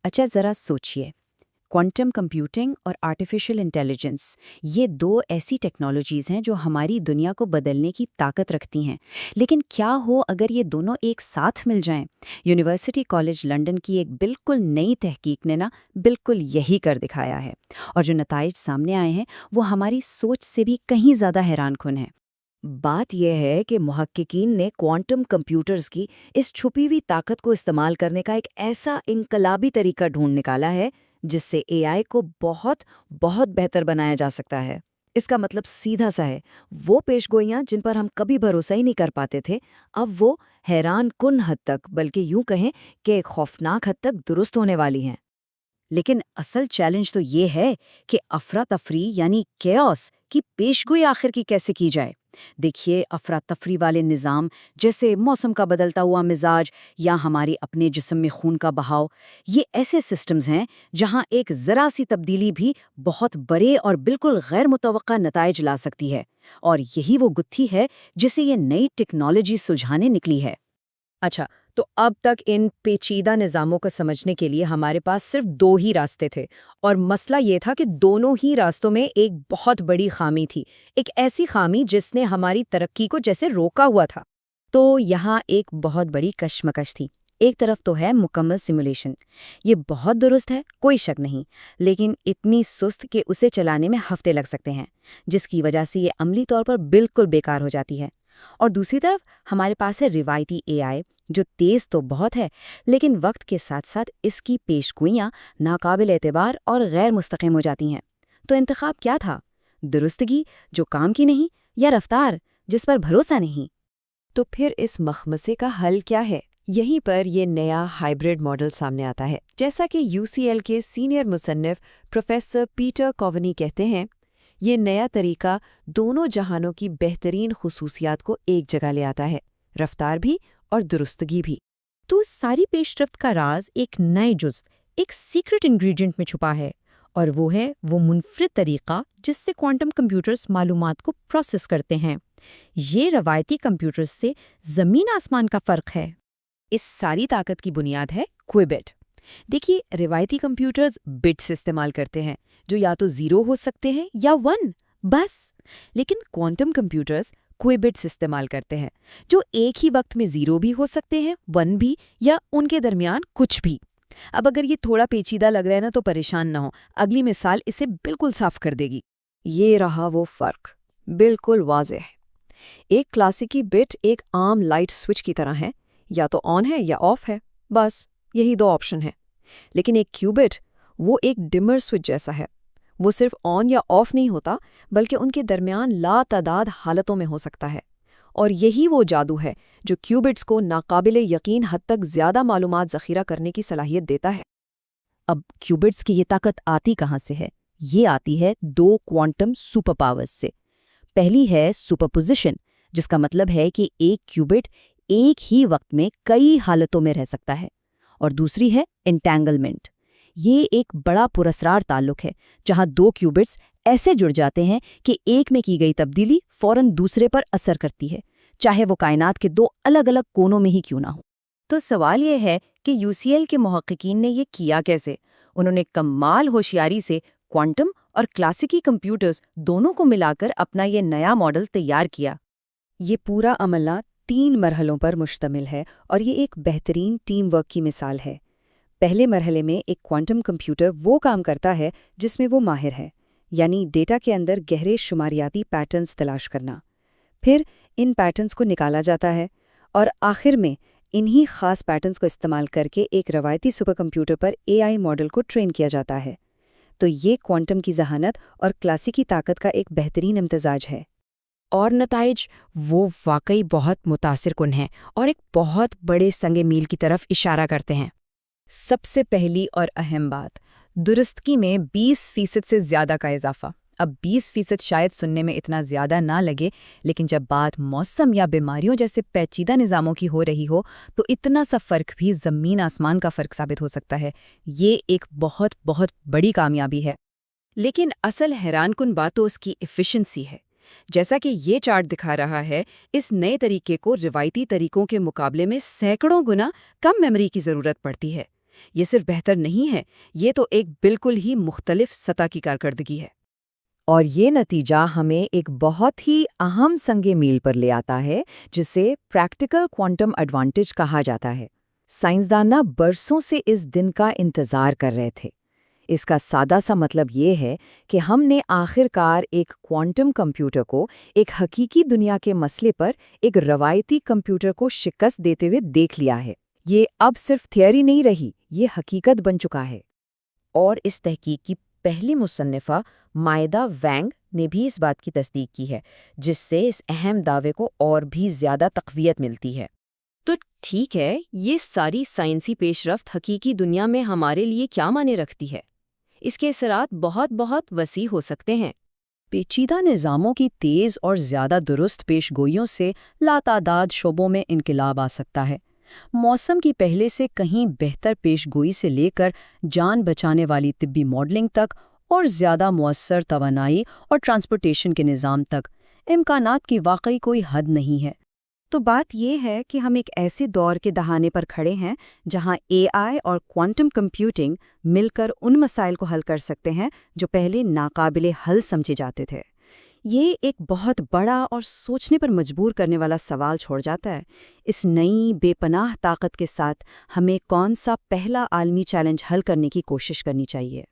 اچھا ذرا سوچئے، کوانٹم کمپیوٹنگ اور آرٹیفیشل انٹیلیجنس یہ دو ایسی ٹیکنالوجیز ہیں جو ہماری دنیا کو بدلنے کی طاقت رکھتی ہیں، لیکن کیا ہو اگر یہ دونوں ایک ساتھ مل جائیں؟ یونیورسٹی کالج لنڈن کی ایک بالکل نئی تحقیق نے بالکل یہی کر دکھایا ہے، اور جو نتائج سامنے آئے ہیں وہ ہماری سوچ سے بھی کہیں زیادہ حیران کن ہیں۔ بات یہ ہے کہ محققین نے کوانٹم کمپیوٹرز کی اس چھپی ہوئی طاقت کو استعمال کرنے کا ایک ایسا انقلابی طریقہ ڈھونڈ نکالا ہے جس سے اے آئی کو بہت بہت بہتر بنایا جا سکتا ہے۔ اس کا مطلب سیدھا سا ہے، وہ پیش گوئیاں جن پر ہم کبھی بھروسہ ہی نہیں کر پاتے تھے، اب وہ حیران کن حد تک، بلکہ یوں کہیں کہ ایک خوفناک حد تک درست ہونے والی ہیں۔ لیکن اصل چیلنج تو یہ ہے کہ افراتفری یعنی کیوس کی پیشگوئی آخر کی کیسے کی جائے۔ دیکھیے، افراتفری والے نظام جیسے موسم کا بدلتا ہوا مزاج یا ہمارے اپنے جسم میں خون کا بہاؤ، یہ ایسے سسٹمز ہیں جہاں ایک ذرا سی تبدیلی بھی بہت بڑے اور بالکل غیر متوقع نتائج لا سکتی ہے، اور یہی وہ گتھی ہے جسے یہ نئی ٹیکنالوجی سلجھانے نکلی ہے۔ اچھا، تو اب تک ان پیچیدہ نظاموں کو سمجھنے کے لیے ہمارے پاس صرف دو ہی راستے تھے، اور مسئلہ یہ تھا کہ دونوں ہی راستوں میں ایک بہت بڑی خامی تھی، ایک ایسی خامی جس نے ہماری ترقی کو جیسے روکا ہوا تھا۔ تو یہاں ایک بہت بڑی کشمکش تھی۔ ایک طرف تو ہے مکمل سیمولیشن، یہ بہت درست ہے، کوئی شک نہیں، لیکن اتنی سست کہ اسے چلانے میں ہفتے لگ سکتے ہیں، جس کی وجہ سے یہ عملی طور پر بالکل بیکار ہو جاتی ہے۔ اور دوسری طرف ہمارے پاس ہے روایتی اے آئی، جو تیز تو بہت ہے، لیکن وقت کے ساتھ ساتھ اس کی پیشگوئیاں ناقابل اعتبار اور غیر مستقیم ہو جاتی ہیں۔ تو انتخاب کیا تھا؟ درستگی جو کام کی نہیں، یا رفتار جس پر بھروسہ نہیں؟ تو پھر اس مخمسے کا حل کیا ہے؟ یہیں پر یہ نیا ہائبرڈ ماڈل سامنے آتا ہے۔ جیسا کہ یو سی ایل کے سینئر مصنف پروفیسر پیٹر کوونی کہتے ہیں، یہ نیا طریقہ دونوں جہانوں کی بہترین خصوصیات کو ایک جگہ لے آتا ہے، رفتار بھی اور درستگی بھی۔ تو اس ساری پیش رفت کا راز ایک نئے جزو، ایک سیکرٹ انگریڈینٹ میں چھپا ہے، اور وہ ہے وہ منفرد طریقہ جس سے کوانٹم کمپیوٹرز معلومات کو پروسیس کرتے ہیں۔ یہ روایتی کمپیوٹرز سے زمین آسمان کا فرق ہے۔ اس ساری طاقت کی بنیاد ہے کوئبٹ۔ دیکھیے، روایتی کمپیوٹرز بٹس استعمال کرتے ہیں جو یا تو 0 ہو سکتے ہیں یا 1، بس۔ لیکن کوانٹم کمپیوٹرز کوئبٹس استعمال کرتے ہیں جو ایک ہی وقت میں 0 بھی ہو سکتے ہیں، 1 بھی، یا ان کے درمیان کچھ بھی۔ اب اگر یہ تھوڑا پیچیدہ لگ رہا ہے نا تو پریشان نہ ہو، اگلی مثال اسے بالکل صاف کر دے گی۔ یہ رہا وہ فرق، بالکل واضح۔ ایک کلاسیکی بٹ ایک عام لائٹ سوئچ کی طرح ہے، یا تو آن ہے یا آف ہے، بس یہی دو آپشن ہیں۔ لیکن ایک کیوبٹ وہ ایک ڈمر سوئچ جیسا ہے، وہ صرف آن یا آف نہیں ہوتا بلکہ ان کے درمیان لا تعداد حالتوں میں ہو سکتا ہے، اور یہی وہ جادو ہے جو کیوبٹس کو ناقابل یقین حد تک زیادہ معلومات ذخیرہ کرنے کی صلاحیت دیتا ہے۔ اب کیوبٹس کی یہ طاقت آتی کہاں سے ہے؟ یہ آتی ہے دو کوانٹم سپر پاورز سے۔ پہلی ہے سپرپوزیشن، جس کا مطلب ہے کہ ایک کیوبٹ ایک ہی وقت میں کئی حالتوں میں رہ سکتا ہے، اور دوسری ہے انٹینگلمنٹ۔ یہ ایک بڑا پراسرار تعلق ہے جہاں دو کیوبٹس ایسے جڑ جاتے ہیں کہ ایک میں کی گئی تبدیلی فوراً دوسرے پر اثر کرتی ہے، چاہے وہ کائنات کے دو الگ الگ کونوں میں ہی کیوں نہ ہو۔ تو سوال یہ ہے کہ یو سی ایل کے محققین نے یہ کیا کیسے؟ انہوں نے کمال ہوشیاری سے کوانٹم اور کلاسیکی کمپیوٹرز دونوں کو ملا کر اپنا یہ نیا ماڈل تیار کیا۔ یہ پورا عملہ 3 مرحلوں پر مشتمل ہے، اور یہ ایک بہترین ٹیم ورک کی مثال ہے۔ پہلے مرحلے میں ایک کوانٹم کمپیوٹر وہ کام کرتا ہے جس میں وہ ماہر ہے، یعنی ڈیٹا کے اندر گہرے شماریاتی پیٹرنز تلاش کرنا۔ پھر ان پیٹرنز کو نکالا جاتا ہے، اور آخر میں انہی خاص پیٹرنز کو استعمال کر کے ایک روایتی super computer per a I model کو ٹرین کیا جاتا ہے۔ تو یہ کوانٹم کی ذہانت اور کلاسیکی طاقت کا ایک بہترین امتزاج ہے۔ اور نتائج وہ واقعی بہت متاثر کن ہیں اور ایک بہت بڑے سنگ میل کی طرف اشارہ کرتے ہیں۔ سب سے پہلی اور اہم بات، درستگی میں 20% سے زیادہ کا اضافہ۔ اب 20% شاید سننے میں اتنا زیادہ نہ لگے، لیکن جب بات موسم یا بیماریوں جیسے پیچیدہ نظاموں کی ہو رہی ہو تو اتنا سا فرق بھی زمین آسمان کا فرق ثابت ہو سکتا ہے۔ یہ ایک بہت بہت بڑی کامیابی ہے۔ لیکن اصل حیران کن بات تو اس کی ایفیشنسی ہے۔ جیسا کہ یہ چارٹ دکھا رہا ہے، اس نئے طریقے کو روایتی طریقوں کے مقابلے میں سینکڑوں گنا کم میموری کی ضرورت پڑتی ہے۔ یہ صرف بہتر نہیں ہے، یہ تو ایک بالکل ہی مختلف سطح کی کارکردگی ہے۔ اور یہ نتیجہ ہمیں ایک بہت ہی اہم سنگ میل پر لے آتا ہے جسے پریکٹیکل کوانٹم ایڈوانٹیج کہا جاتا ہے۔ سائنسدان برسوں سے اس دن کا انتظار کر رہے تھے۔ اس کا سادہ سا مطلب یہ ہے کہ ہم نے آخر کار ایک کوانٹم کمپیوٹر کو ایک حقیقی دنیا کے مسئلے پر ایک روایتی کمپیوٹر کو شکست دیتے ہوئے دیکھ لیا ہے۔ یہ اب صرف تھیوری نہیں رہی، یہ حقیقت بن چکا ہے۔ اور اس تحقیق کی پہلی مصنفہ مائدہ وینگ نے بھی اس بات کی تصدیق کی ہے، جس سے اس اہم دعوے کو اور بھی زیادہ تقویت ملتی ہے۔ تو ٹھیک ہے، یہ ساری سائنسی پیش رفت حقیقی دنیا میں ہمارے لیے کیا معنی رکھتی ہے؟ اس کے اثرات بہت بہت وسیع ہو سکتے ہیں۔ پیچیدہ نظاموں کی تیز اور زیادہ درست پیش گوئیوں سے لاتعداد شعبوں میں انقلاب آ سکتا ہے۔ موسم کی پہلے سے کہیں بہتر پیش گوئی سے لے کر جان بچانے والی طبی ماڈلنگ تک اور زیادہ مؤثر توانائی اور ٹرانسپورٹیشن کے نظام تک، امکانات کی واقعی کوئی حد نہیں ہے۔ تو بات یہ ہے کہ ہم ایک ایسے دور کے دہانے پر کھڑے ہیں جہاں اے آئی اور کوانٹم کمپیوٹنگ مل کر ان مسائل کو حل کر سکتے ہیں جو پہلے ناقابل حل سمجھے جاتے تھے۔ یہ ایک بہت بڑا اور سوچنے پر مجبور کرنے والا سوال چھوڑ جاتا ہے، اس نئی بے پناہ طاقت کے ساتھ ہمیں کون سا پہلا عالمی چیلنج حل کرنے کی کوشش کرنی چاہیے؟